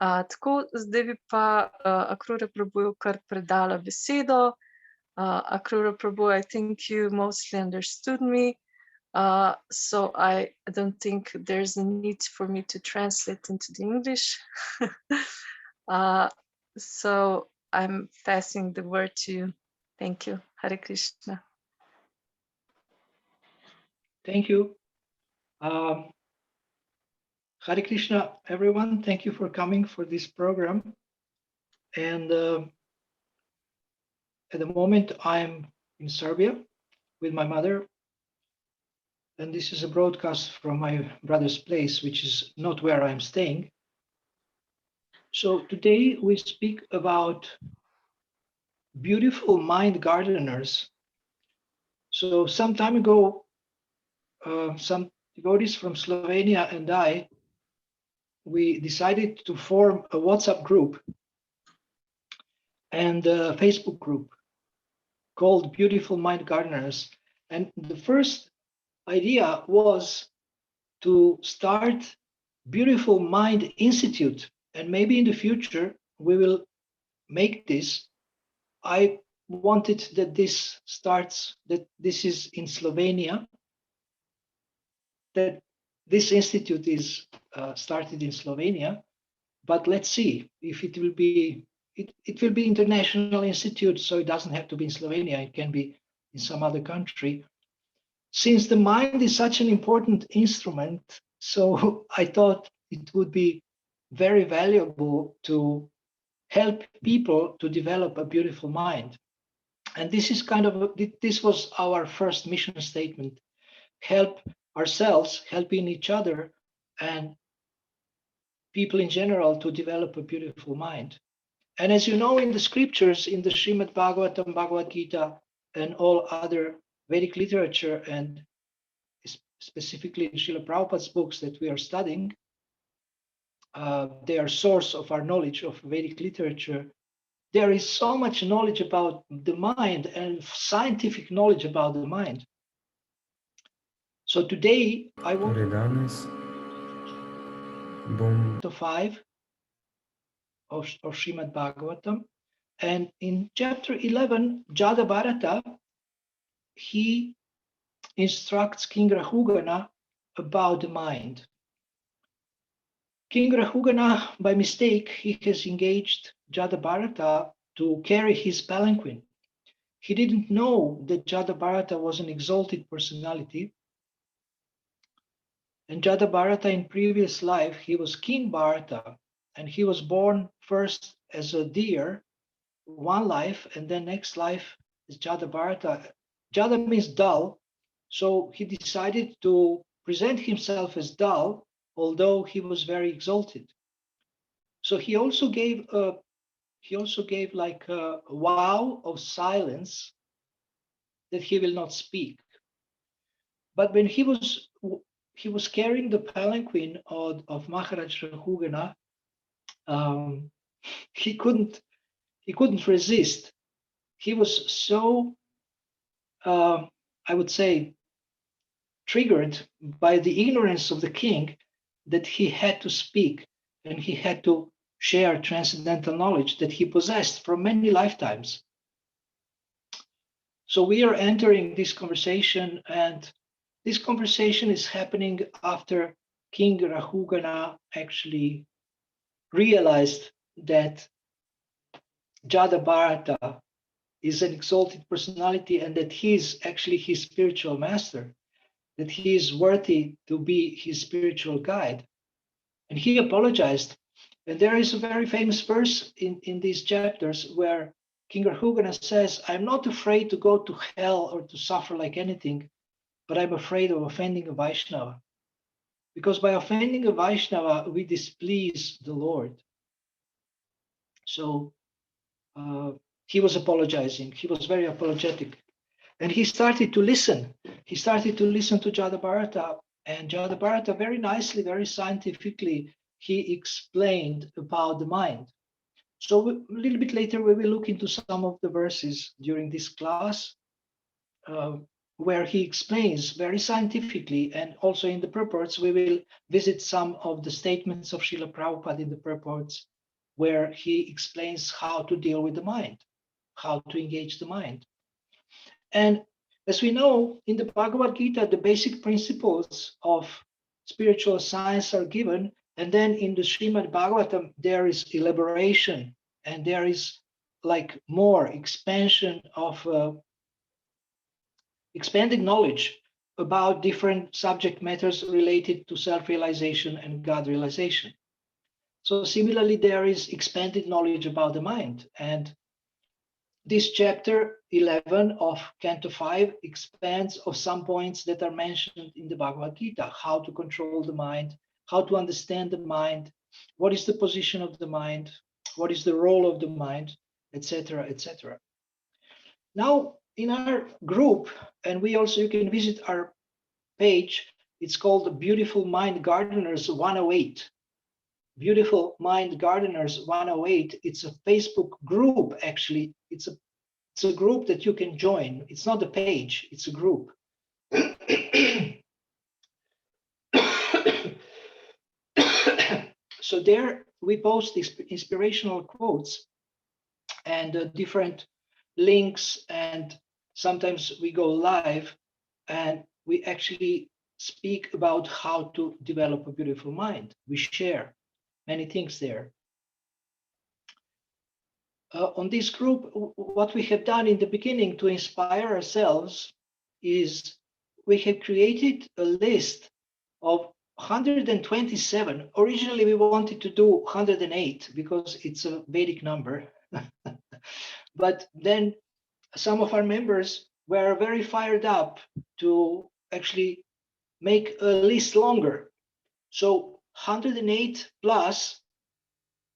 Tako, zdaj bi pa Akrura Prabhuju kar predala besedo. Akrura Prabhu, I think you mostly understood me. So I don't think there's a need for me to translate into the English. So I'm passing the word to you. Thank you. Hare Krishna. Thank you. Hare Krishna, everyone. Thank you for coming for this program. And at the moment, I'm in Serbia with my mother. And this is a broadcast from my brother's place, which is not where I'm staying. So today we speak about beautiful mind gardeners. So some time ago, some devotees from Slovenia and I, we decided to form a WhatsApp group and a Facebook group called Beautiful Mind Gardeners. And the first idea was to start Beautiful Mind Institute. And maybe in the future, we will make this. I wanted that this starts, that this is in Slovenia, that this institute is started in Slovenia, but let's see if it will be, it will be international institute, so it doesn't have to be in Slovenia, it can be in some other country. Since the mind is such an important instrument, so I thought it would be very valuable to help people to develop a beautiful mind. And this is kind of, this was our first mission statement: help ourselves, helping each other, and people in general to develop a beautiful mind. And as you know, in the scriptures, in the Srimad Bhagavatam, Bhagavad Gita, and all other Vedic literature, and specifically in Srila Prabhupada's books that we are studying, they are source of our knowledge of Vedic literature. There is so much knowledge about the mind and scientific knowledge about the mind. So today I will to 5 of Srimad Bhagavatam, and in chapter 11, Jada Bharata, he instructs King Rahugana about the mind. King Rahugana, by mistake, he has engaged Jada Bharata to carry his palanquin. He didn't know that Jada Bharata was an exalted personality. And Jada Bharata, in previous life, he was King Bharata, and he was born first as a deer, one life, and then next life is Jada Bharata. Jada means dull, so he decided to present himself as dull, although he was very exalted. So he also gave like a vow of silence that he will not speak. But when he was carrying the palanquin of Maharaj Rahugana, he couldn't resist. He was so, I would say, triggered by the ignorance of the king that he had to speak, and he had to share transcendental knowledge that he possessed from many lifetimes. So we are entering this conversation, and this conversation is happening after King Rahugana actually realized that Jada Bharata is an exalted personality and that he is actually his spiritual master, that he is worthy to be his spiritual guide. And he apologized. And there is a very famous verse in these chapters where King Rahugana says, I'm not afraid to go to hell or to suffer like anything, but I'm afraid of offending a Vaishnava. Because by offending a Vaishnava, we displease the Lord. So he was apologizing. He was very apologetic. And he started to listen. He started to listen to Jada Bharata. And Jada Bharata very nicely, very scientifically, he explained about the mind. So a little bit later, we will look into some of the verses during this class. where he explains very scientifically, and also in the purports, we will visit some of the statements of Srila Prabhupada in the purports, where he explains how to deal with the mind, how to engage the mind. And as we know, in the Bhagavad Gita, the basic principles of spiritual science are given, and then in the Srimad Bhagavatam, there is elaboration, and there is like more expansion of expanded knowledge about different subject matters related to self-realization and God realization. So similarly, there is expanded knowledge about the mind. And this chapter 11 of Canto 5 expands of some points that are mentioned in the Bhagavad Gita: how to control the mind, how to understand the mind, what is the position of the mind, what is the role of the mind, etc., etc. Now, in our group, and we also, you can visit our page, it's called the Beautiful Mind Gardeners 108. Beautiful Mind Gardeners 108. It's a Facebook group, actually. It's a group that you can join. It's not a page, it's a group. So there we post these inspirational quotes and different links, and sometimes we go live and we actually speak about how to develop a beautiful mind. We share many things there. On this group, what we have done in the beginning to inspire ourselves is we have created a list of 127. Originally, we wanted to do 108 because it's a Vedic number. But then some of our members were very fired up to actually make a list longer. So 108 plus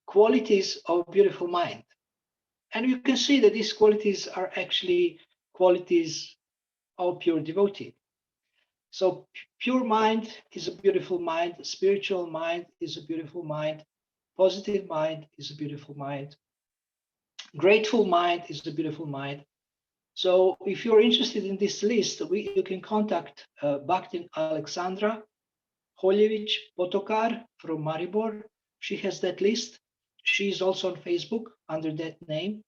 qualities of beautiful mind. And you can see that these qualities are actually qualities of pure devotee. So pure mind is a beautiful mind, spiritual mind is a beautiful mind, positive mind is a beautiful mind, grateful mind is a beautiful mind. So if you're interested in this list, you can contact Bhaktin Alexandra Holjevich Potokar from Maribor. She has that list. She is also on Facebook under that name,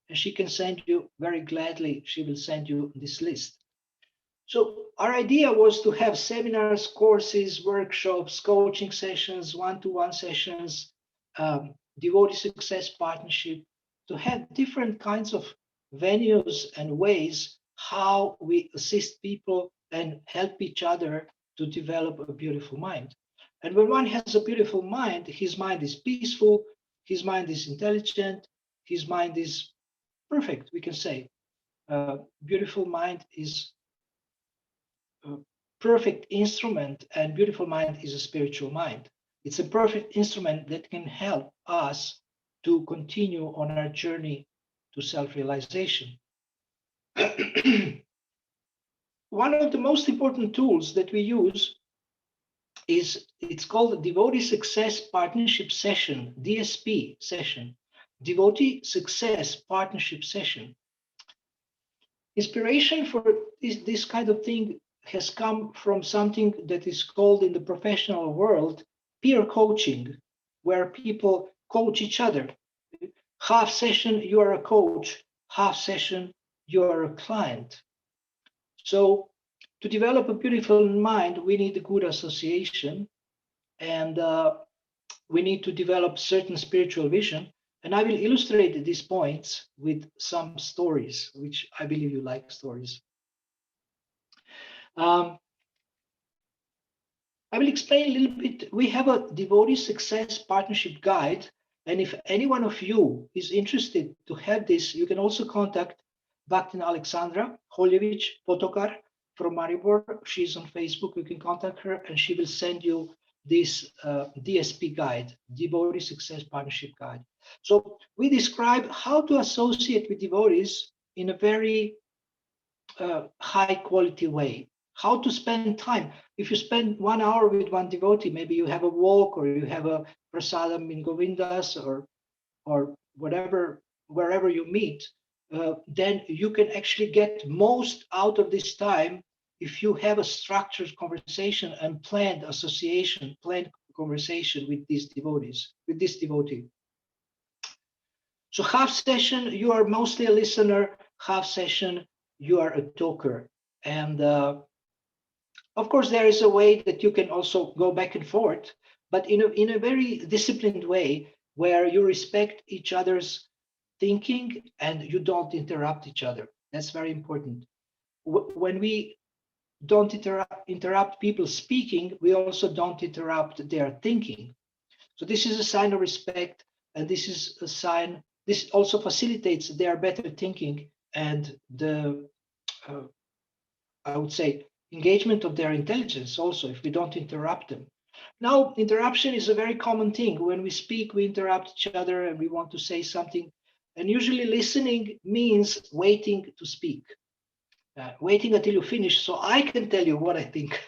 and she can send you, very gladly, she will send you this list. So our idea was to have seminars, courses, workshops, coaching sessions, one-to-one sessions, devotee success partnership, to have different kinds of venues and ways how we assist people and help each other to develop a beautiful mind. And when one has a beautiful mind, his mind is peaceful, his mind is intelligent, his mind is perfect, we can say. Beautiful mind is a perfect instrument, and beautiful mind is a spiritual mind. It's a perfect instrument that can help us to continue on our journey to self-realization. One of the most important tools that we use it's called the Devotee Success Partnership Session, DSP session, Devotee Success Partnership Session. Inspiration for this kind of thing has come from something that is called in the professional world peer coaching, where people coach each other. Half session, you are a coach, half session, you are a client. So to develop a beautiful mind, we need a good association, and we need to develop certain spiritual vision. And I will illustrate these points with some stories, which I believe you like stories. I will explain a little bit. We have a Devotee Success Partnership Guide. And if any one of you is interested to have this, you can also contact Bhaktin Alexandra Holjevich Potokar from Maribor. She's on Facebook. You can contact her and she will send you this DSP guide, Devotee Success Partnership Guide. So we describe how to associate with devotees in a very high quality way, how to spend time. If you spend 1 hour with one devotee, maybe you have a walk or you have a prasadam in Govindas or whatever, wherever you meet, then you can actually get most out of this time if you have a structured conversation and planned association, planned conversation with these devotees, with this devotee. So half session, you are mostly a listener. Half session, you are a talker. And of course, there is a way that you can also go back and forth, but in a very disciplined way where you respect each other's thinking and you don't interrupt each other. That's very important. When we don't interrupt people speaking, we also don't interrupt their thinking. So this is a sign of respect, and this is a sign, this also facilitates their better thinking and the, I would say, engagement of their intelligence also, if we don't interrupt them. Now, interruption is a very common thing. When we speak, we interrupt each other and we want to say something. And usually listening means waiting to speak, waiting until you finish so I can tell you what I think.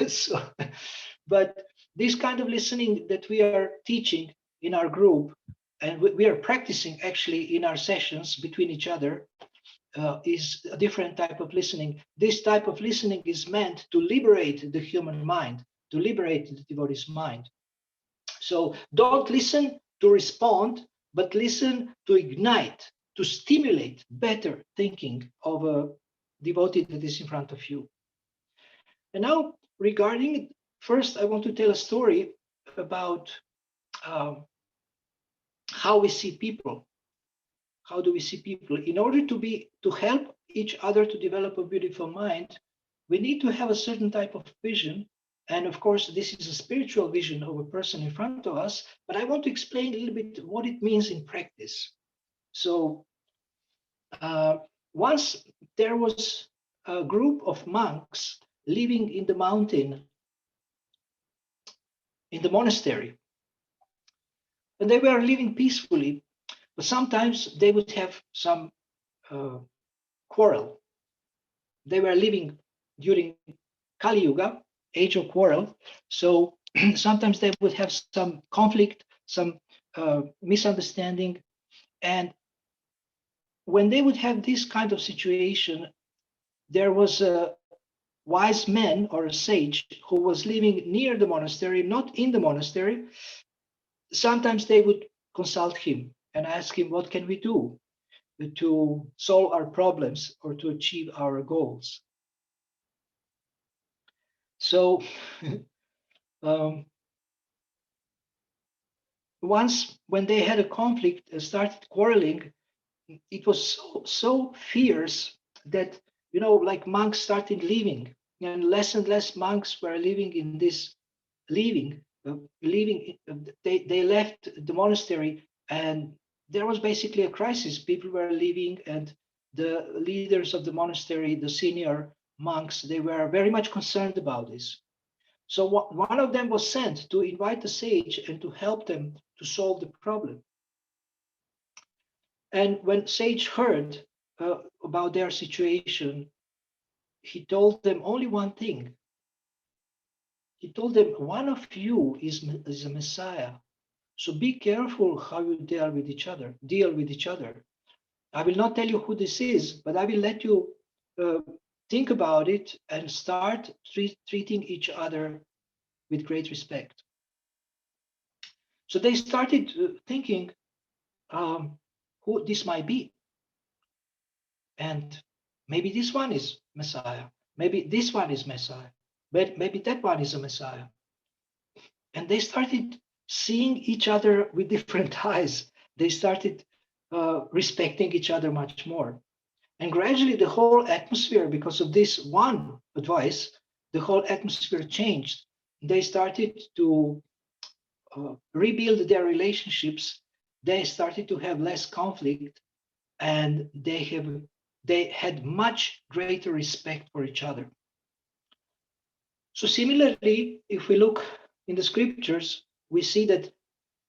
So, but this kind of listening that we are teaching in our group and we are practicing actually in our sessions between each other is a different type of listening. This type of listening is meant to liberate the human mind, to liberate the devotee's mind. So don't listen to respond, but listen to ignite, to stimulate better thinking of a devotee that is in front of you. And now, regarding, first, I want to tell a story about how we see people. How do we see people? In order to help each other to develop a beautiful mind, we need to have a certain type of vision. And of course, this is a spiritual vision of a person in front of us, but I want to explain a little bit what it means in practice. So once there was a group of monks living in the mountain, in the monastery, and they were living peacefully, but sometimes they would have some quarrel. They were living during Kali Yuga, age of quarrel. So sometimes they would have some conflict, some misunderstanding. And when they would have this kind of situation, there was a wise man or a sage who was living near the monastery, not in the monastery. Sometimes they would consult him and ask him, what can we do to solve our problems or to achieve our goals? So once when they had a conflict and started quarreling, it was so fierce that, like monks started leaving, and less monks were living in this leaving. They left the monastery, and there was basically a crisis. People were leaving, and the leaders of the monastery, the senior monks, they were very much concerned about this. So one of them was sent to invite the sage and to help them to solve the problem. And when sage heard about their situation, he told them only one thing. He told them, one of you is a Messiah. So be careful how you deal with each other. I will not tell you who this is, but I will let you think about it and start treating each other with great respect. So they started thinking who this might be. And maybe this one is Messiah. Maybe this one is Messiah. But maybe that one is a Messiah. And they started seeing each other with different eyes. They started respecting each other much more. And gradually the whole atmosphere, because of this one advice, the whole atmosphere changed. They started to rebuild their relationships. They started to have less conflict, and they had much greater respect for each other. So similarly, if we look in the scriptures, we see that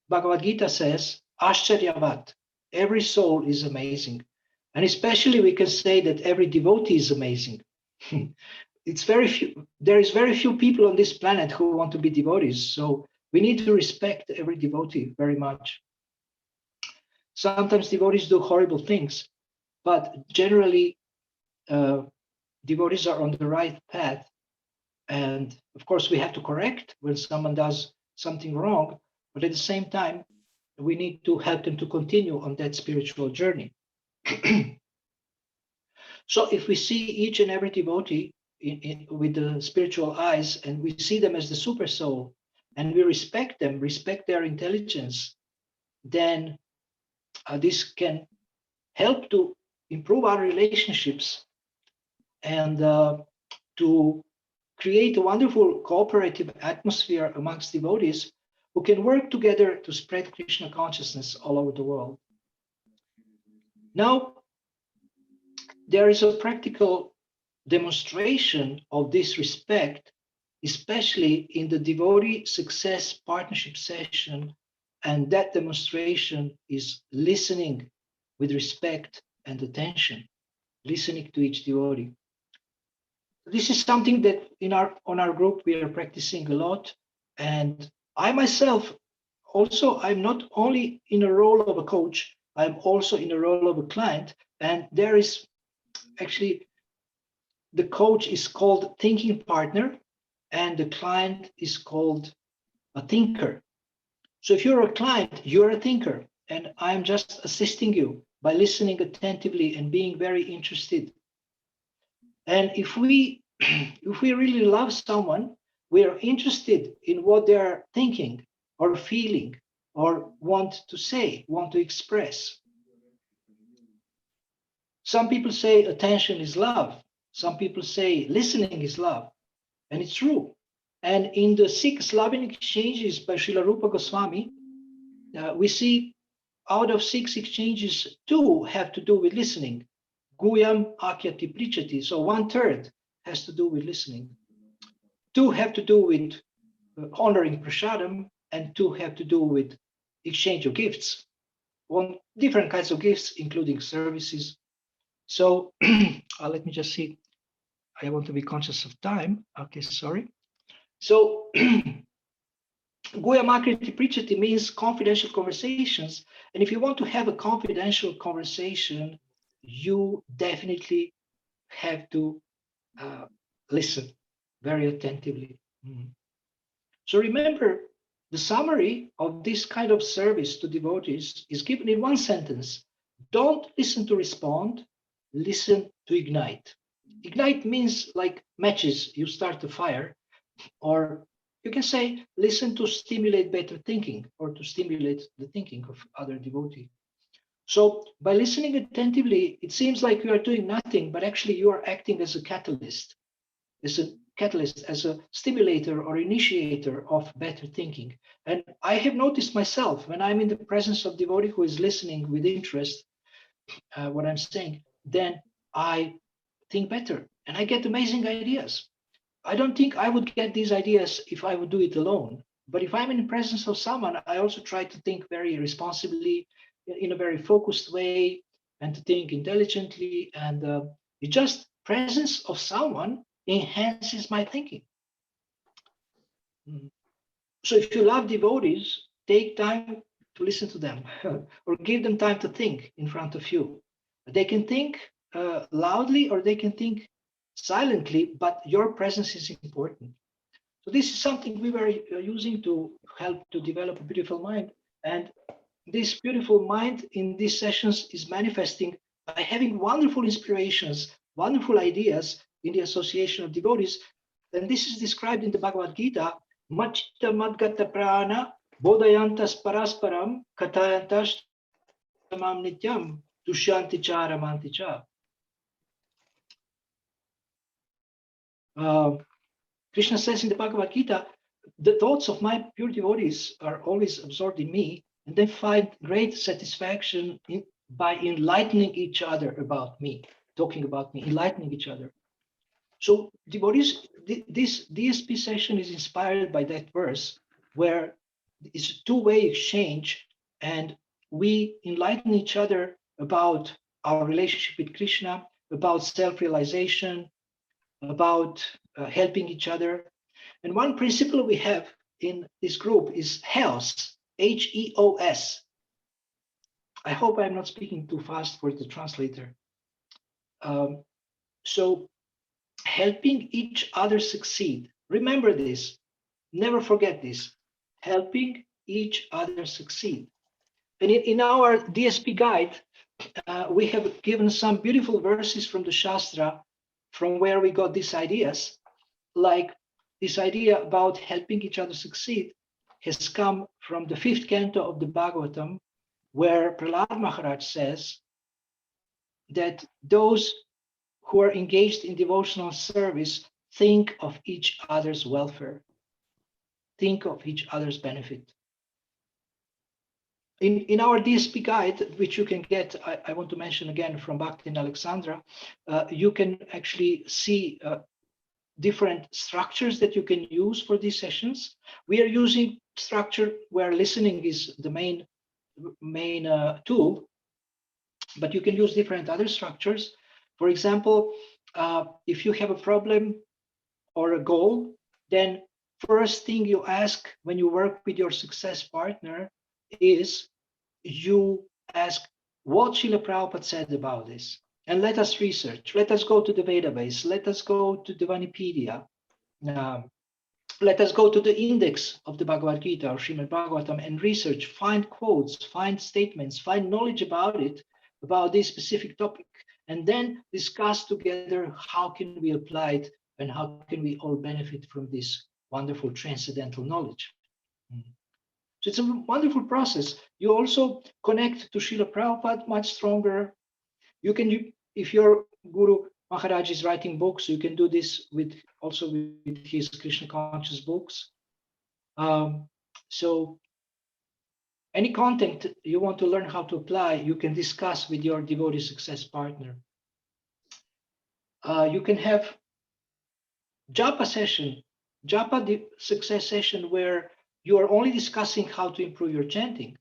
Bhagavad Gita says, Ashcharyavat, every soul is amazing. And especially we can say that every devotee is amazing. There is very few people on this planet who want to be devotees. So we need to respect every devotee very much. Sometimes devotees do horrible things, but generally devotees are on the right path. And of course, we have to correct when someone does something wrong, but at the same time, we need to help them to continue on that spiritual journey. So if we see each and every devotee with the spiritual eyes, and we see them as the super soul, and we respect them, respect their intelligence, then this can help to improve our relationships and to create a wonderful cooperative atmosphere amongst devotees who can work together to spread Krishna consciousness all over the world. Now, there is a practical demonstration of this respect, especially in the devotee success partnership session, and that demonstration is listening with respect and attention, listening to each devotee. This is something that on our group we are practicing a lot, and I myself also, I'm not only in a role of a coach, I'm also in a role of a client, and there is actually, the coach is called thinking partner and the client is called a thinker. So if you're a client, you're a thinker, and I'm just assisting you by listening attentively and being very interested. And if we really love someone, we are interested in what they are thinking or feeling or want to say, want to express. Some people say attention is love. Some people say listening is love. And it's true. And in the 6 loving exchanges by Srila Rupa Goswami, we see out of 6 exchanges, 2 have to do with listening. Guyam Akyati Prichati. So 1/3 has to do with listening. 2 have to do with honoring prasadam, and 2 have to do with exchange of gifts. Different kinds of gifts, including services. So let me just see. I want to be conscious of time. Okay, sorry. So Guyamakri Prichati means confidential conversations. And if you want to have a confidential conversation, you definitely have to listen very attentively. So remember, the summary of this kind of service to devotees is given in 1 sentence. Don't listen to respond, listen to ignite. Ignite means like matches, you start a fire, or you can say, listen to stimulate better thinking or to stimulate the thinking of other devotee. So by listening attentively, it seems like you are doing nothing, but actually you are acting as a catalyst, as a stimulator or initiator of better thinking. And I have noticed myself, when I'm in the presence of devotee who is listening with interest, what I'm saying, then I think better and I get amazing ideas. I don't think I would get these ideas if I would do it alone. But if I'm in the presence of someone, I also try to think very responsibly, in a very focused way, and to think intelligently. And it just presence of someone enhances my thinking. So if you love devotees, take time to listen to them or give them time to think in front of you. They can think loudly or they can think silently, but your presence is important. So this is something we were using to help to develop a beautiful mind. And this beautiful mind in these sessions is manifesting by having wonderful inspirations, wonderful ideas in the association of devotees. And this is described in the Bhagavad Gita, Machita Madgata Prana, Bodayantas Parasparam, Katayantas Tamam Nityam, Dushanti Charamanti Cha. Krishna says in the Bhagavad Gita, the thoughts of my pure devotees are always absorbed in me, and they find great satisfaction by enlightening each other about me, talking about me, enlightening each other. So devotees, this DSP session is inspired by that verse, where it's a two-way exchange, and we enlighten each other about our relationship with Krishna, about self-realization, about helping each other. And one principle we have in this group is HEOS, H-E-O-S. I hope I'm not speaking too fast for the translator. So helping each other succeed. Remember this. Never forget this. Helping each other succeed. And in our DSP guide, we have given some beautiful verses from the Shastra from where we got these ideas, like this idea about helping each other succeed has come from the fifth canto of the Bhagavatam, where Prahlad Maharaj says that those who are engaged in devotional service think of each other's welfare, think of each other's benefit. In our DSP guide, which you can get, I want to mention again from Bhakti and Alexandra, you can actually see different structures that you can use for these sessions. We are using structure where listening is the main tool, but you can use different other structures. For example, if you have a problem or a goal, then first thing you ask when you work with your success partner is you ask what Srila Prabhupada said about this. And let us research. Let us go to the database. Let us go to the Vanipedia. Let us go to the index of the Bhagavad Gita or Srimad Bhagavatam and research, find quotes, find statements, find knowledge about it, about this specific topic, and then discuss together how can we apply it and how can we all benefit from this wonderful transcendental knowledge. So it's a wonderful process. You also connect to Srila Prabhupada much stronger. You can, if your Guru Maharaj is writing books, you can do this with also with his Krishna conscious books. So any content you want to learn how to apply, you can discuss with your devotee success partner. You can have japa session, japa success session where you are only discussing how to improve your chanting.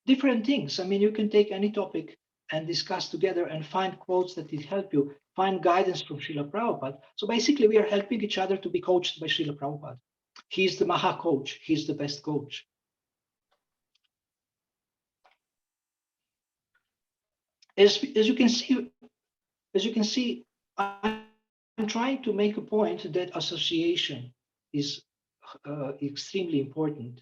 Different things. I mean, you can take any topic and discuss together and find quotes that will help you, find guidance from Srila Prabhupada. So basically, we are helping each other to be coached by Srila Prabhupada. He's the Maha coach. He's the best coach. As you can see, I'm trying to make a point that association is extremely important.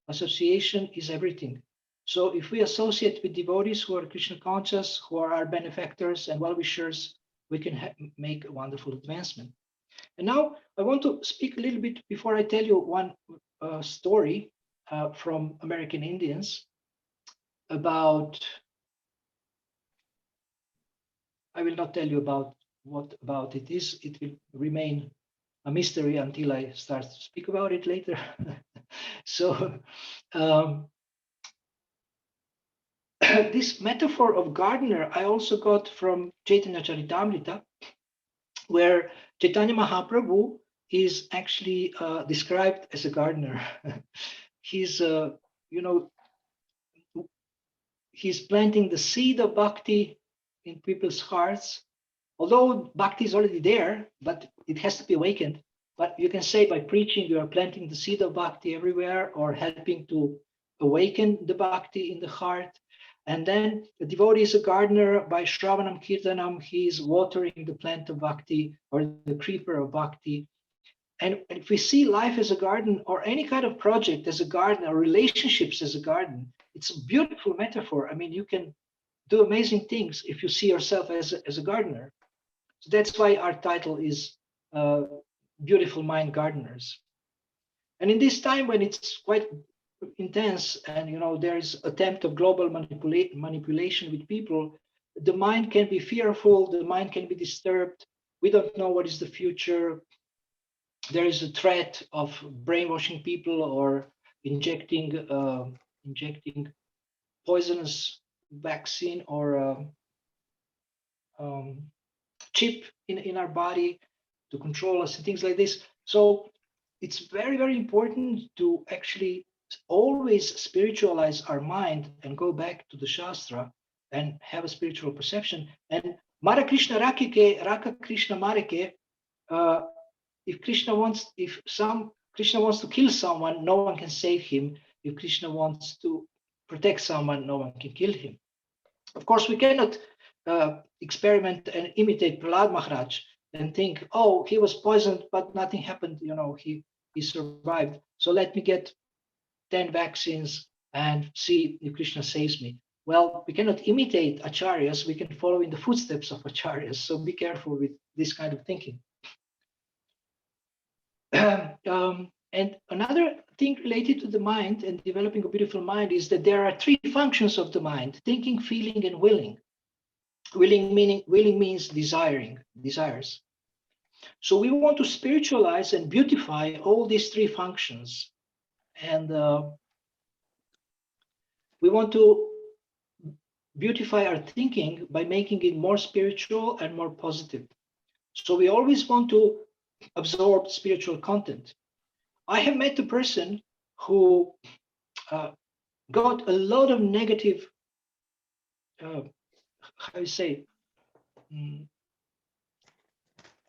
Association is everything. So if we associate with devotees who are Krishna conscious, who are our benefactors and well-wishers, we can make a wonderful advancement. And now I want to speak a little bit before I tell you one story from American Indians about, I will not tell you about what about it is. It will remain a mystery until I start to speak about it later. So this metaphor of gardener I also got from Chaitanya Charitamrita, where Chaitanya Mahaprabhu is actually described as a gardener. He's, he's planting the seed of bhakti in people's hearts. Although bhakti is already there, but it has to be awakened. But you can say by preaching, you are planting the seed of bhakti everywhere or helping to awaken the bhakti in the heart. And then the devotee is a gardener. By Shravanam Kirtanam, he is watering the plant of bhakti or the creeper of bhakti. And if we see life as a garden or any kind of project as a garden or relationships as a garden, it's a beautiful metaphor. I mean, you can do amazing things if you see yourself as a gardener. So that's why our title is Beautiful Mind Gardeners. And in this time when it's quite intense and there is attempt of global manipulation with people, the mind can be fearful, the mind can be disturbed. We don't know what is the future. There is a threat of brainwashing people or injecting poisonous vaccine or chip in our body to control us and things like this. So it's very, very important to actually always spiritualize our mind and go back to the Shastra and have a spiritual perception. And Mara Krishna Rakike, Raka Krishna Marike, if Krishna wants to kill someone, no one can save him. If Krishna wants to protect someone, no one can kill him. Of course, we cannot experiment and imitate Prahlad Maharaj and think, oh, he was poisoned, but nothing happened. He survived. So let me get 10 vaccines and see if Krishna saves me. Well, we cannot imitate acharyas. We can follow in the footsteps of acharyas. So be careful with this kind of thinking. And another thing related to the mind and developing a beautiful mind is that there are three functions of the mind: thinking, feeling, and willing. Willing means desires. So we want to spiritualize and beautify all these three functions. And we want to beautify our thinking by making it more spiritual and more positive. So we always want to absorb spiritual content. I have met a person who got a lot of negative, how you say,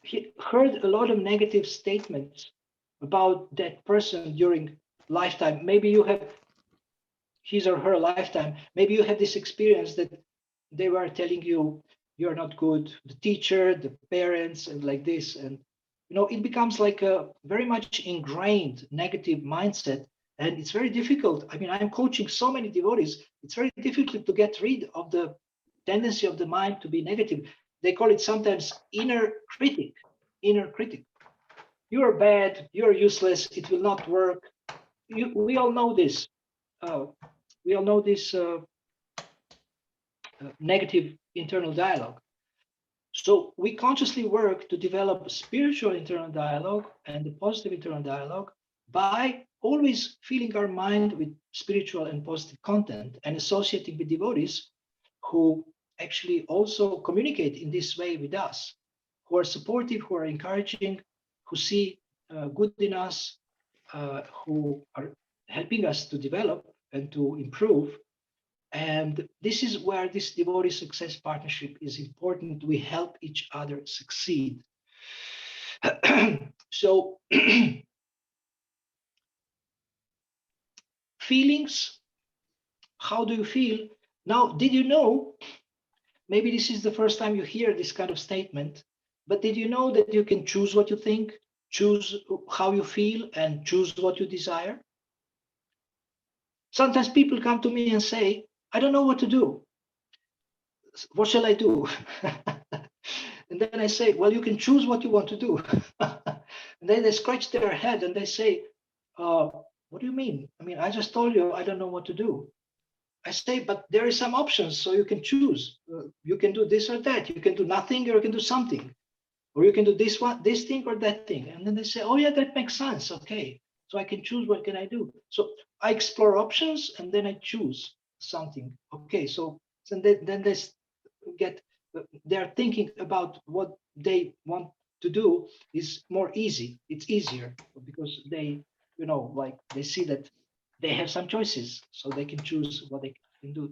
he heard a lot of negative statements about that person during lifetime. Maybe you have his or her lifetime. Maybe you have this experience that they were telling you you're not good, the teacher, the parents, and like this. And it becomes like a very much ingrained negative mindset. And it's very difficult. I mean, I'm coaching so many devotees. It's very difficult to get rid of the tendency of the mind to be negative. They call it sometimes inner critic. You're bad, you're useless, it will not work. We all know this. We all know this negative internal dialogue. So we consciously work to develop a spiritual internal dialogue and the positive internal dialogue by always filling our mind with spiritual and positive content and associating with devotees who actually also communicate in this way with us, who are supportive, who are encouraging, who see good in us, who are helping us to develop and to improve. And this is where this devotee success partnership is important. We help each other succeed. So feelings, how do you feel? Now, did you know, maybe this is the first time you hear this kind of statement, but did you know that you can choose what you think, choose how you feel, and choose what you desire? Sometimes people come to me and say, I don't know what to do. What shall I do? And then I say, well, you can choose what you want to do. And then they scratch their head and they say, what do you mean? I mean, I just told you I don't know what to do. I say, but there is some options, so you can choose. You can do this or that. You can do nothing, or you can do something, or you can do this thing or that thing. And then they say, oh yeah, that makes sense. Okay, so I can choose. What can I do? So I explore options and then I choose something. Okay, so then they get. They're thinking about what they want to do is more easy. It's easier because they, like they see that they have some choices, so they can choose what they can do,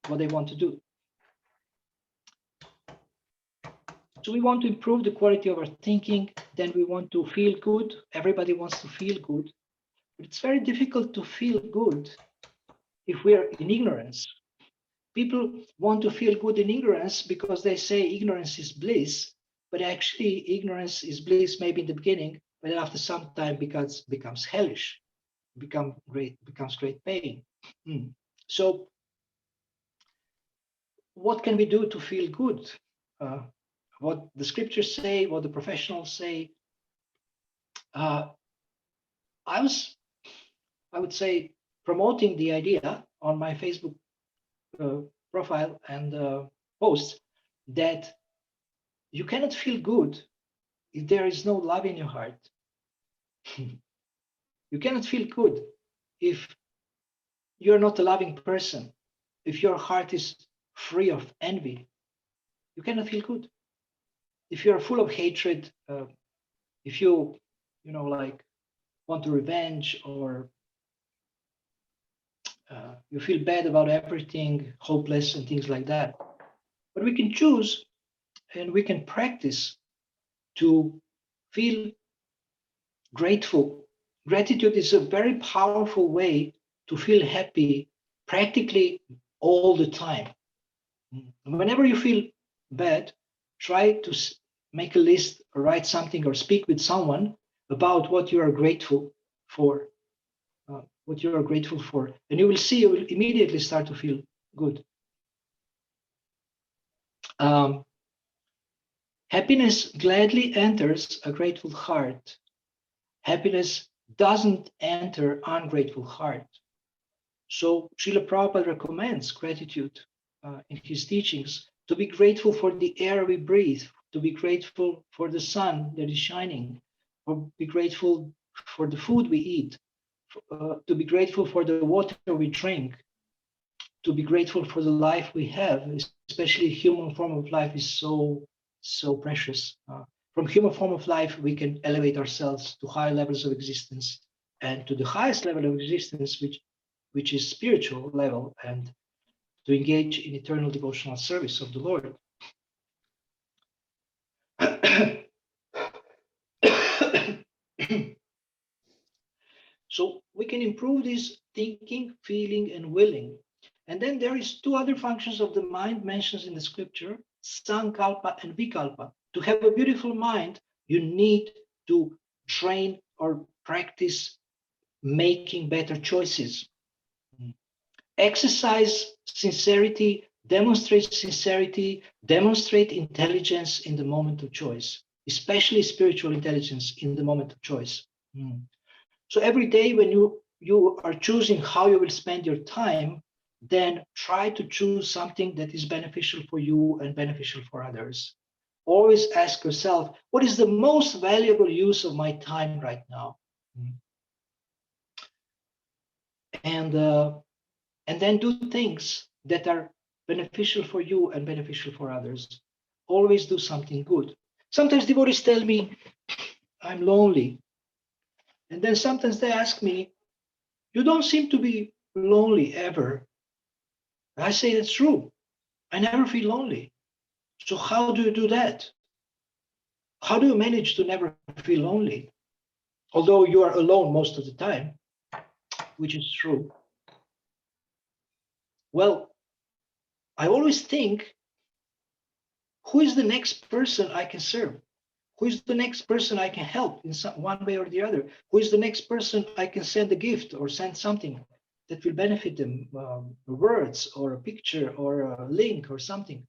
what they want to do. So we want to improve the quality of our thinking. Then we want to feel good. Everybody wants to feel good, but it's very difficult to feel good if we are in ignorance. People want to feel good in ignorance because they say ignorance is bliss, but actually ignorance is bliss maybe in the beginning, but after some time becomes hellish, becomes great pain. So what can we do to feel good? What the scriptures say, what the professionals say. I would say, promoting the idea on my Facebook profile and posts that you cannot feel good if there is no love in your heart. You cannot feel good if you're not a loving person, if your heart is free of envy. You cannot feel good. If you're full of hatred, if you like want to revenge, or you feel bad about everything, hopeless and things like that. But we can choose and we can practice to feel grateful. Gratitude is a very powerful way to feel happy practically all the time. Whenever you feel bad, try to make a list or write something or speak with someone about what you are grateful for, and you will see, you will immediately start to feel good. Happiness gladly enters a grateful heart. Happiness doesn't enter ungrateful heart. So Srila Prabhupada recommends gratitude in his teachings, to be grateful for the air we breathe, to be grateful for the sun that is shining, or be grateful for the food we eat, to be grateful for the water we drink, to be grateful for the life we have, especially human form of life is so precious. From human form of life, we can elevate ourselves to higher levels of existence, and to the highest level of existence, which is spiritual level, and to engage in eternal devotional service of the Lord. So we can improve this thinking, feeling, and willing. And then there is two other functions of the mind mentioned in the scripture, sankalpa and vikalpa. To have a beautiful mind, you need to train or practice making better choices. Exercise sincerity, demonstrate intelligence in the moment of choice, especially spiritual intelligence in the moment of choice. So every day when you are choosing how you will spend your time, then try to choose something that is beneficial for you and beneficial for others. Always ask yourself, what is the most valuable use of my time right now? And then do things that are beneficial for you and beneficial for others. Always do something good. Sometimes devotees tell me, I'm lonely. And then sometimes they ask me, you don't seem to be lonely ever. I say, that's true. I never feel lonely. So how do you do that? How do you manage to never feel lonely? Although you are alone most of the time, which is true. Well, I always think, who is the next person I can serve? Who is the next person I can help in one way or the other? Who is the next person I can send a gift or send something that will benefit them, words or a picture or a link or something?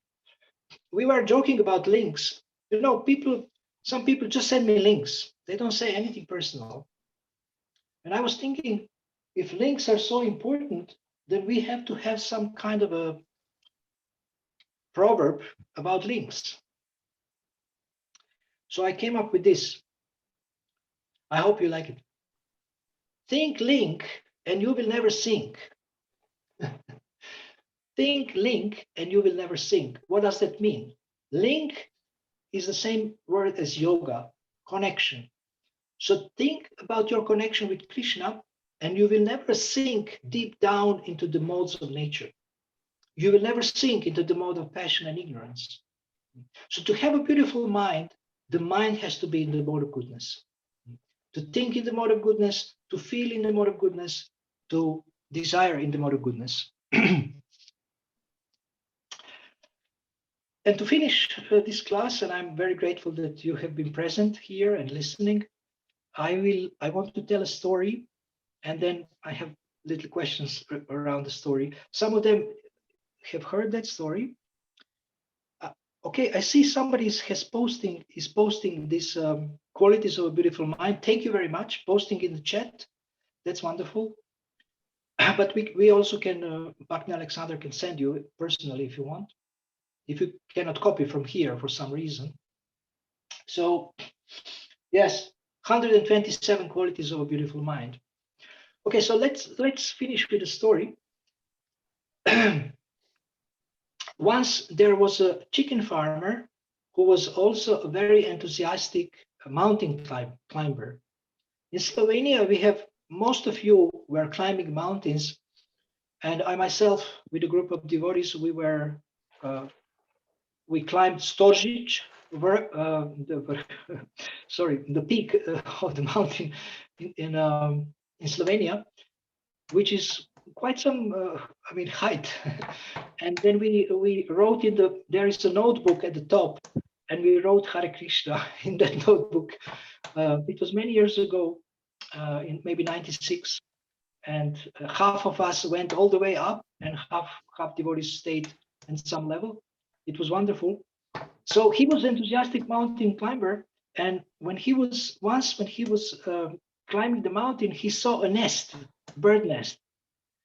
We were joking about links. You know, some people just send me links. They don't say anything personal. And I was thinking, if links are so important, then we have to have some kind of a proverb about links. So I came up with this. I hope you like it. Think link and you will never sink. Think link and you will never sink. What does that mean? Link is the same word as yoga, connection. So think about your connection with Krishna and you will never sink deep down into the modes of nature. You will never sink into the mode of passion and ignorance. So to have a beautiful mind, the mind has to be in the mode of goodness. To think in the mode of goodness, to feel in the mode of goodness, to desire in the mode of goodness. And to finish this class, and I'm very grateful that you have been present here and listening, I want to tell a story, and then I have little questions around the story. Some of them have heard that story. Okay, I see somebody is posting these qualities of a beautiful mind. Thank you very much. Posting in the chat. That's wonderful. But we also can, Bhakti Alexander can send you personally if you want, if you cannot copy from here for some reason. So yes, 127 qualities of a beautiful mind. Okay, so let's finish with a story. Once there was a chicken farmer who was also a very enthusiastic mountain climber. In Slovenia, we have, most of you were climbing mountains, and I myself, with a group of devotees, we climbed Storžič, the peak of the mountain in Slovenia, which is quite some, I mean, height. And then we wrote there is a notebook at the top, and we wrote Hare Krishna in that notebook. It was many years ago, in maybe 96, and half of us went all the way up, and half devotees stayed at some level. It was wonderful. So he was enthusiastic mountain climber, and when he was climbing the mountain, he saw a nest, bird nest,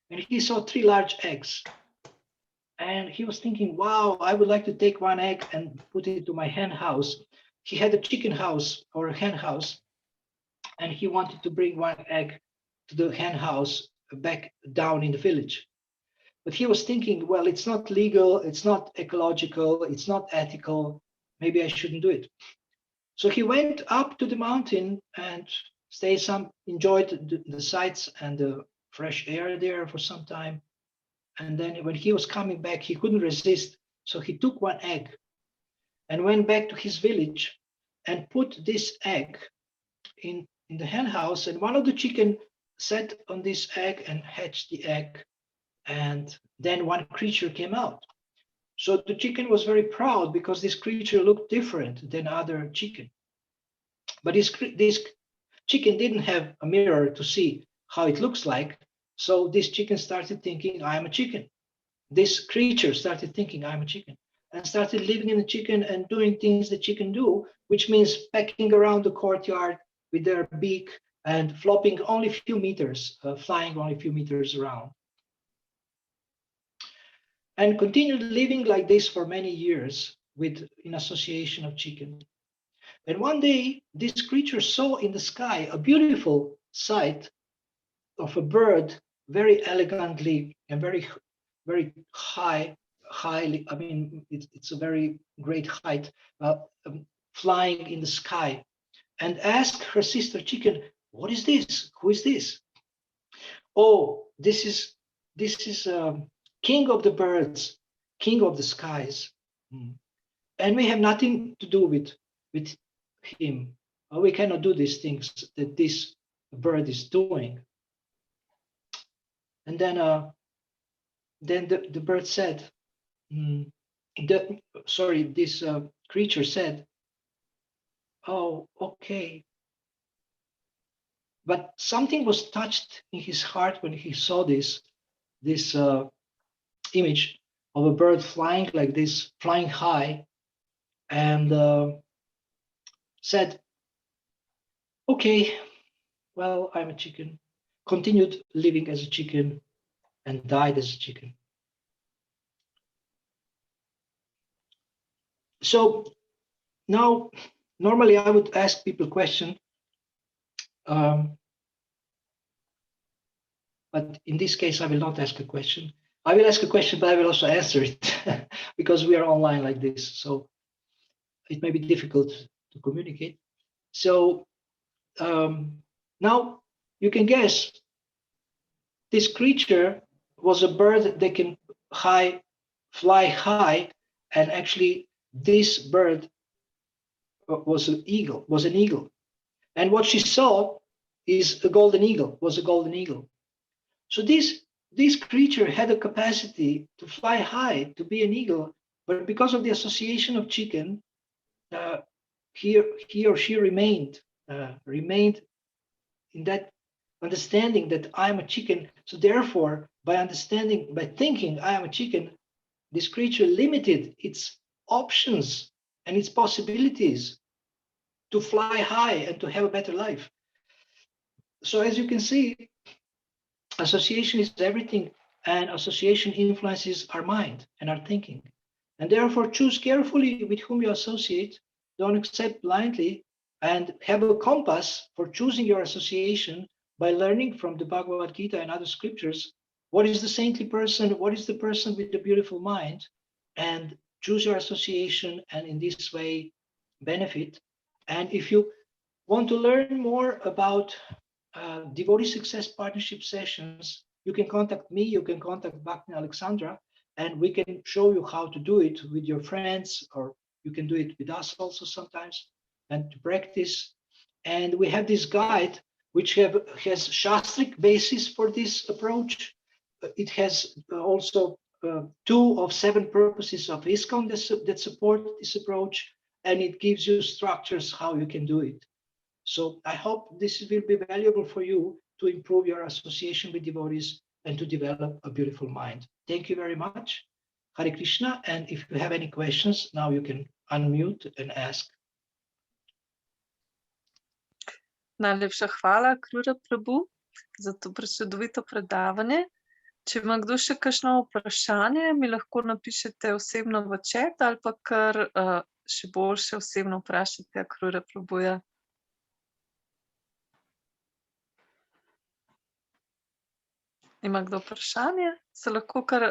and he saw 3 large eggs. And he was thinking, wow, I would like to take 1 egg and put it to my hen house. He had a chicken house or a hen house, and he wanted to bring 1 egg to the hen house back down in the village. But he was thinking, well, it's not legal, it's not ecological, it's not ethical. Maybe I shouldn't do it. So he went up to the mountain and enjoyed the sights and the fresh air there for some time. And then when he was coming back, he couldn't resist. So he took 1 egg and went back to his village and put this egg in the hen house. And one of the chicken sat on this egg and hatched the egg. And then 1 creature came out. So the chicken was very proud because this creature looked different than other chicken. But this chicken didn't have a mirror to see how it looks like. So this chicken started thinking, I am a chicken. This creature started thinking, I'm a chicken, and started living in the chicken and doing things the chicken do, which means pecking around the courtyard with their beak and flopping only a few meters, flying only a few meters around. And continued living like this for many years in association of chicken. And one day, this creature saw in the sky a beautiful sight of a bird, very elegantly and very highly. I mean, it's a very great height, flying in the sky, and asked her sister chicken, "What is this? Who is this?" "Oh, this is king of the birds, king of the skies, and we have nothing to do with him. We cannot do these things that this bird is doing." And then the bird said, this creature said, "Oh, okay." But something was touched in his heart when he saw this image of a bird flying like this, flying high, and said, "Okay, well, I'm a chicken." Continued living as a chicken and died as a chicken. So now, normally I would ask people a question, but in this case, I will not ask a question. I will ask a question, but I will also answer it because we are online like this. So it may be difficult to communicate. So now you can guess, this creature was a bird that can fly high, and actually this bird was an eagle. And what she saw is a golden eagle. So this creature had a capacity to fly high, to be an eagle, but because of the association of chicken, he or she remained in that understanding that I am a chicken. So therefore, by thinking I am a chicken, this creature limited its options and its possibilities to fly high and to have a better life. So as you can see, association is everything, and association influences our mind and our thinking. And therefore, choose carefully with whom you associate. Don't accept blindly, and have a compass for choosing your association by learning from the Bhagavad Gita and other scriptures. What is the saintly person? What is the person with the beautiful mind? And choose your association, and in this way benefit. And if you want to learn more about devotee success partnership sessions, you can contact me, you can contact Bhakti Alexandra, and we can show you how to do it with your friends, or you can do it with us also sometimes, and to practice. And we have this guide which has Shastric basis for this approach, it has also 2 of 7 purposes of Iskcon that support this approach, and it gives you structures how you can do it. So I hope this will be valuable for you to improve your association with devotees and to develop a beautiful mind. Thank you very much. Hare Krishna. And if you have any questions, now you can unmute and ask. Najlepša hvala, Krura Prabhu, za to prečudovito predavanje. Če ima kdo še kakšno vprašanje, mi lahko napišete osebno v chat ali pa kar še boljše osebno vprašate Krura Prabhuja. Ima kdo vprašanje? Se lahko kar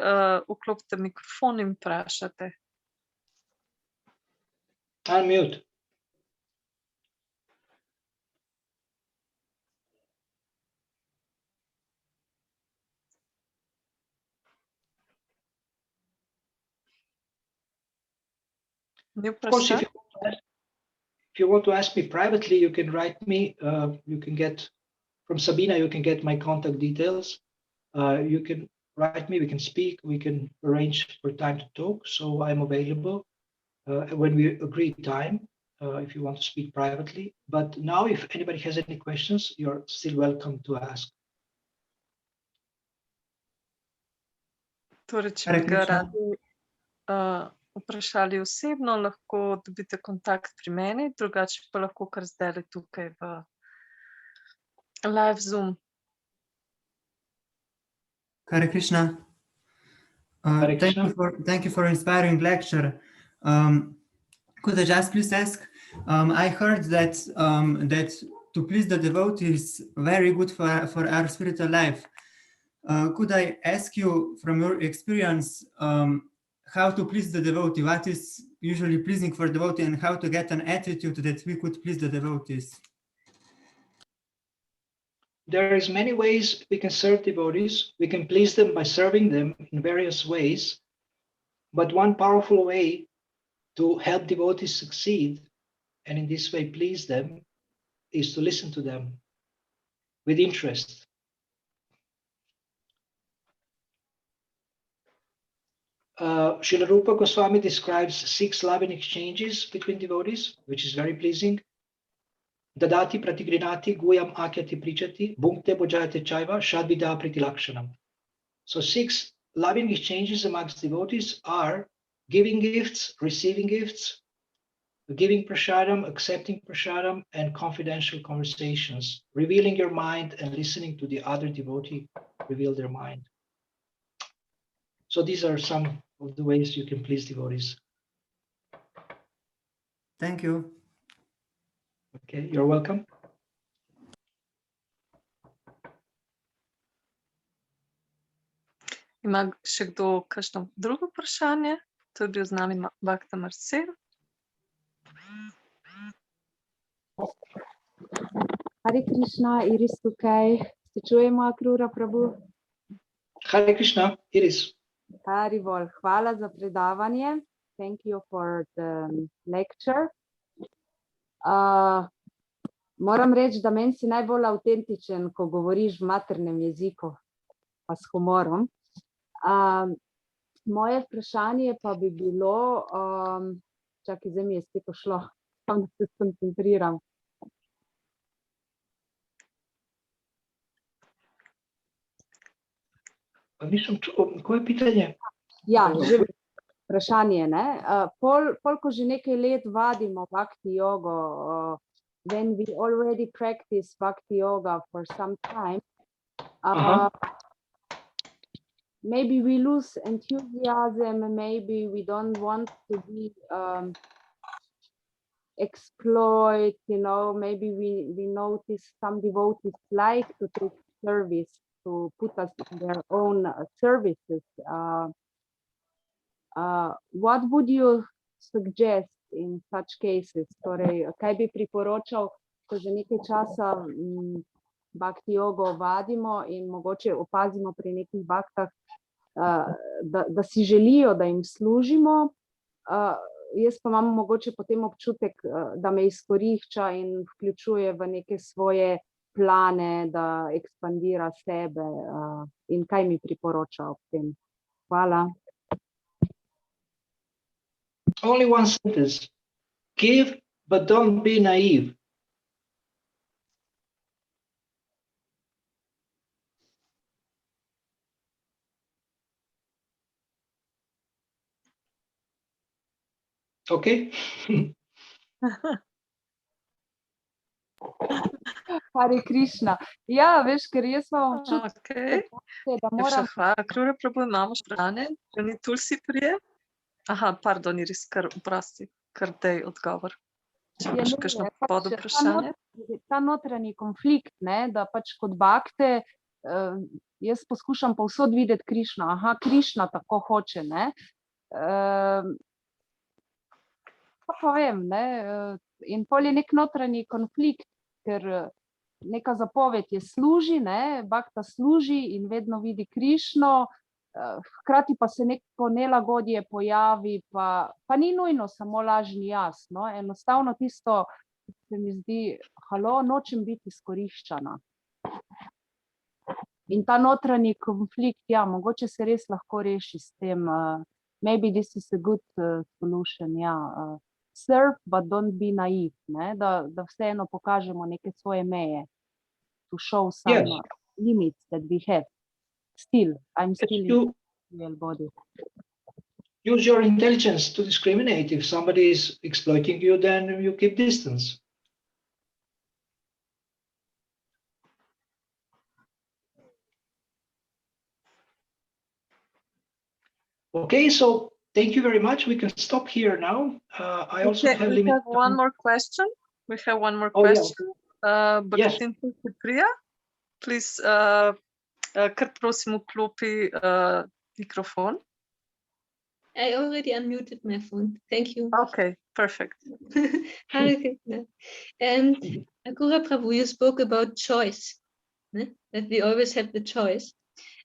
vklopite mikrofon in vprašate. Unmute. Of course, if you want to ask me privately, you can write me. You can get from Sabina. You can get my contact details. You can write me. We can speak. We can arrange for time to talk. So I'm available when we agree time. If you want to speak privately. But now, if anybody has any questions, you're still welcome to ask. Torej, če bi ga radi vprašali osebno, lahko dobite kontakt pri meni, drugače pa lahko kar zdaj tukaj v live Zoom. Hare Krishna. Hare Krishna. Thank you for inspiring lecture. Could I just please ask? I heard that to please the devotee is very good for our spiritual life. Could I ask you from your experience how to please the devotee? What is usually pleasing for devotee, and how to get an attitude that we could please the devotees? There is many ways we can serve devotees. We can please them by serving them in various ways. But one powerful way to help devotees succeed, and in this way please them, is to listen to them with interest. Srila Rupa Goswami describes 6 loving exchanges between devotees, which is very pleasing. Dadati pratigrinati guyam akyati prichati bhunkte bojayate chaiva shadvida pritilakshanam. So 6 loving exchanges amongst devotees are giving gifts, receiving gifts, giving prasadam, accepting prasadam, and confidential conversations, revealing your mind and listening to the other devotee reveal their mind. So these are some of the ways you can please devotees. Thank you. Okay, you're welcome. Ima še kdo kakšno drugo vprašanje? To je bil z nami Bhakta Marcel. Hare Krishna, Iris tukaj. Se čujemo, Krura Prabhu? Hare Krishna, Iris. Haribol, hvala za predavanje. Thank you for the lecture. Moram reči, da meni si najbolj avtentičen, ko govoriš v maternem jeziku, pa s humorom. Moje vprašanje pa bi bilo, čakaj, zdaj mi je spet pošlo, samo da se skoncentriram. Koje je pitanje? Ja, že vprašanje, ne? Ko že nekaj let vadimo bhakti jogo, when we already practice bhakti yoga for some time, maybe we lose enthusiasm, maybe we don't want to be exploit, maybe we notice some devotees like to take service, to put us in their own services. What would you suggest in such cases? Torej, kaj bi priporočal, ko že nekaj časa bhakti jogo vadimo in mogoče opazimo pri nekih bhaktah, da si želijo, da jim služimo, jaz pa imam mogoče potem občutek, da me izkorišča in vključuje v neke svoje plane, da ekspandira sebe in kaj mi priporoča ob tem. Hvala. Only one sentence. Give, but don't be naive. Okay? Hare Krishna. Ja, veš, ker jaz imam občutek, Okay. da moram... Hvala. Akrura Prabhu, imamo še vprašanje. Če ni Tulsi prije? Aha, pardon, Iris, kar vprosti, kar dej odgovor. Če imaš kakšno pod vprašanje? Ta notranji konflikt, ne, da pač kot bakte, jaz poskušam povsod videti Krišna. Aha, Krišna tako hoče, ne. Pa povem, ne, in pol je nek notranji konflikt, ker neka zapoved je služi, ne, bakta služi in vedno vidi Krišno, hkrati pa se neko nelagodje pojavi, pa ni nujno samo lažni jaz, no, enostavno tisto se mi zdi, halo, nočem biti izkoriščana. In ta notranji konflikt, ja, mogoče se res lahko reši s tem, maybe this is a good solution, ja, serve, but don't be naive, ne, da vseeno pokažemo neke svoje meje, to show some limits that we have. Still, I'm still in real body. Use your intelligence to discriminate. If somebody is exploiting you, then you keep distance. Okay, so thank you very much. We can stop here now. I also have limited. We have one more question. We have one more question. Yes. Priya, please, kar prosim vklopi mikrofon. I already unmuted my phone. Thank you. Okay, perfect. Hare Krishna. And Akrura Prabhu, you spoke about choice, that we always have the choice.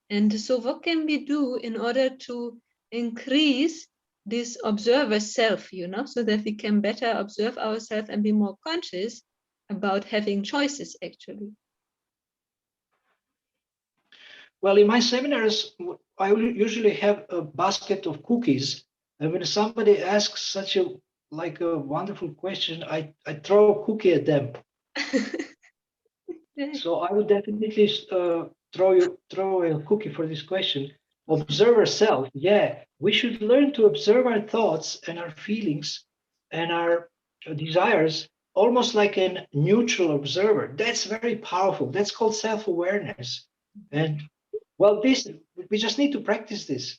And so what can we do in order to increase this observer self, so that we can better observe ourselves and be more conscious about having choices, actually? Well, in my seminars, I usually have a basket of cookies. And when somebody asks such a wonderful question, I throw a cookie at them. So I would definitely throw a cookie for this question. Observer self, yeah, we should learn to observe our thoughts and our feelings and our desires almost like a neutral observer. That's very powerful. That's called self-awareness. And well, we just need to practice this.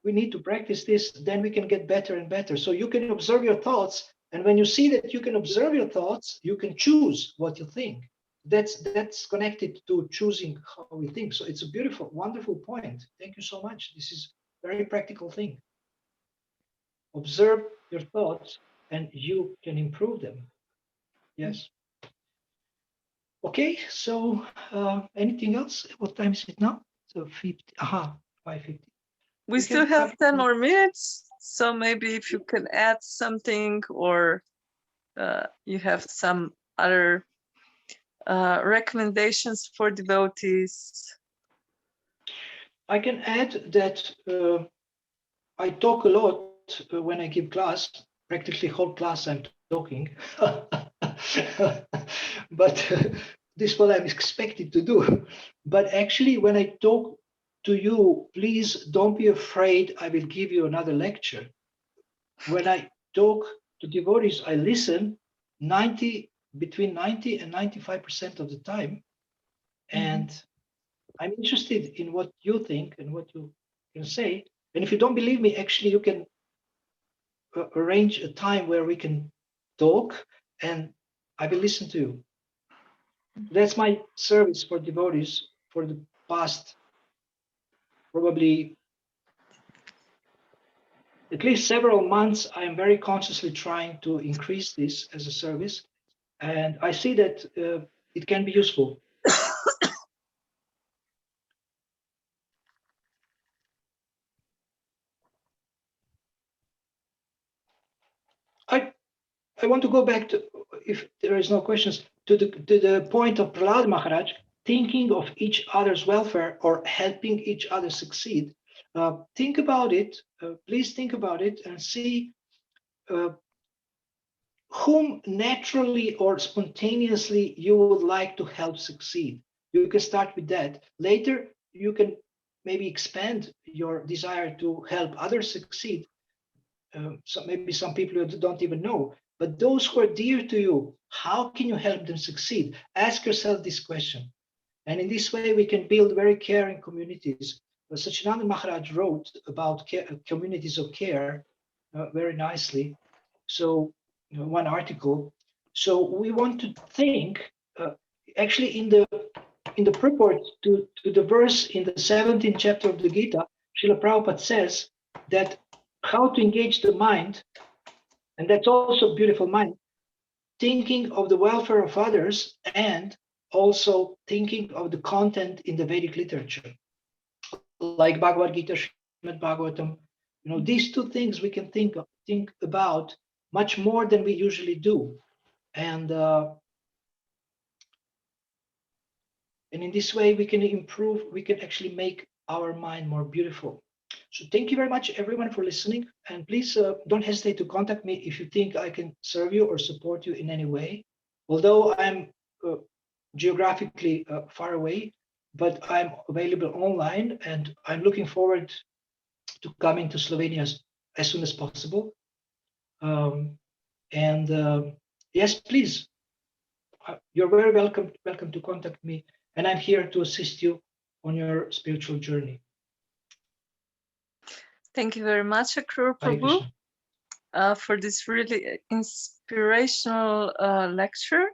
We need to practice this, then we can get better and better. So you can observe your thoughts, and when you see that you can observe your thoughts, you can choose what you think. That's connected to choosing how we think. So it's a beautiful, wonderful point. Thank you so much. This is a very practical thing. Observe your thoughts, and you can improve them. Yes. Okay, so anything else? What time is it now? So 5:50. We still have 10 more minutes, so maybe if you can add something, or you have some other recommendations for devotees. I can add that I talk a lot when I give class, practically whole class I'm talking. But this is what I'm expected to do. But actually, when I talk to you, please don't be afraid I will give you another lecture. When I talk to devotees, I listen between 90 and 95% of the time. And I'm interested in what you think and what you can say. And if you don't believe me, actually, you can arrange a time where we can talk and I will listen to you. That's my service for devotees for the past probably at least several months. I am very consciously trying to increase this as a service. And I see that it can be useful. I want to go back to, if there is no questions, to the point of Prahlad Maharaj. thinking of each other's welfare or helping each other succeed, think about it. Please think about it and see whom naturally or spontaneously you would like to help succeed. You can start with that. Later, you can maybe expand your desire to help others succeed. So maybe some people you don't even know, but those who are dear to you, how can you help them succeed? Ask yourself this question. And in this way, we can build very caring communities. Sachinanda Maharaj wrote about communities of care very nicely. So, one article. So we want to think, actually in the purport to the verse in the 17th chapter of the Gita, Srila Prabhupada says that how to engage the mind, and that's also a beautiful mind, thinking of the welfare of others and also thinking of the content in the Vedic literature, like Bhagavad Gita, Srimad Bhagavatam. These two things we can think about much more than we usually do, and in this way we can improve. We can actually make our mind more beautiful. So thank you very much, everyone, for listening, and please don't hesitate to contact me if you think I can serve you or support you in any way. Although I'm geographically far away, but I'm available online, and I'm looking forward to coming to Slovenia as soon as possible. Yes, please, you're very welcome to contact me, and I'm here to assist you on your spiritual journey. Thank you very much, Akrura Prabhu, for this really inspirational lecture.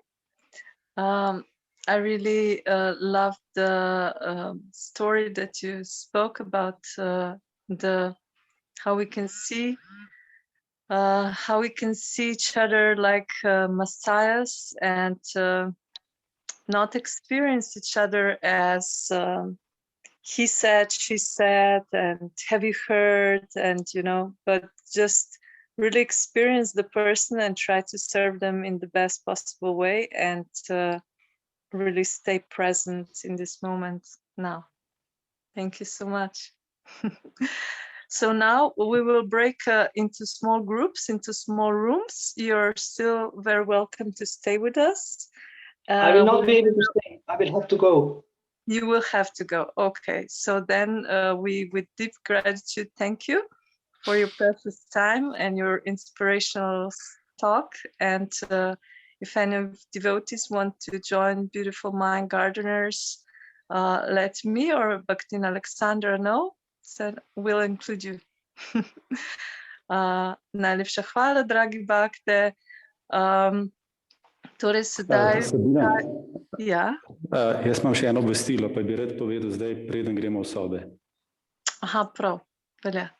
I really loved the story that you spoke about how we can see each other like messiahs and not experience each other as he said, she said, and have you heard, and but just really experience the person and try to serve them in the best possible way, and really stay present in this moment now. Thank you so much. So now we will break into small groups, into small rooms. You're still very welcome to stay with us. I will not be able to stay. I will have to go. You will have to go. Okay. So then we, with deep gratitude, thank you for your precious time and your inspirational talk. And if any devotees want to join Beautiful Mind Gardeners, let me or Bhaktin Alexandra know. So we'll include you. Najlepša hvala, dragi Bhakte. Torej sedaj... Ja. Jaz imam še eno obvestilo, pa bi rad povedal zdaj, preden gremo v sobe. Aha, prav. Velja.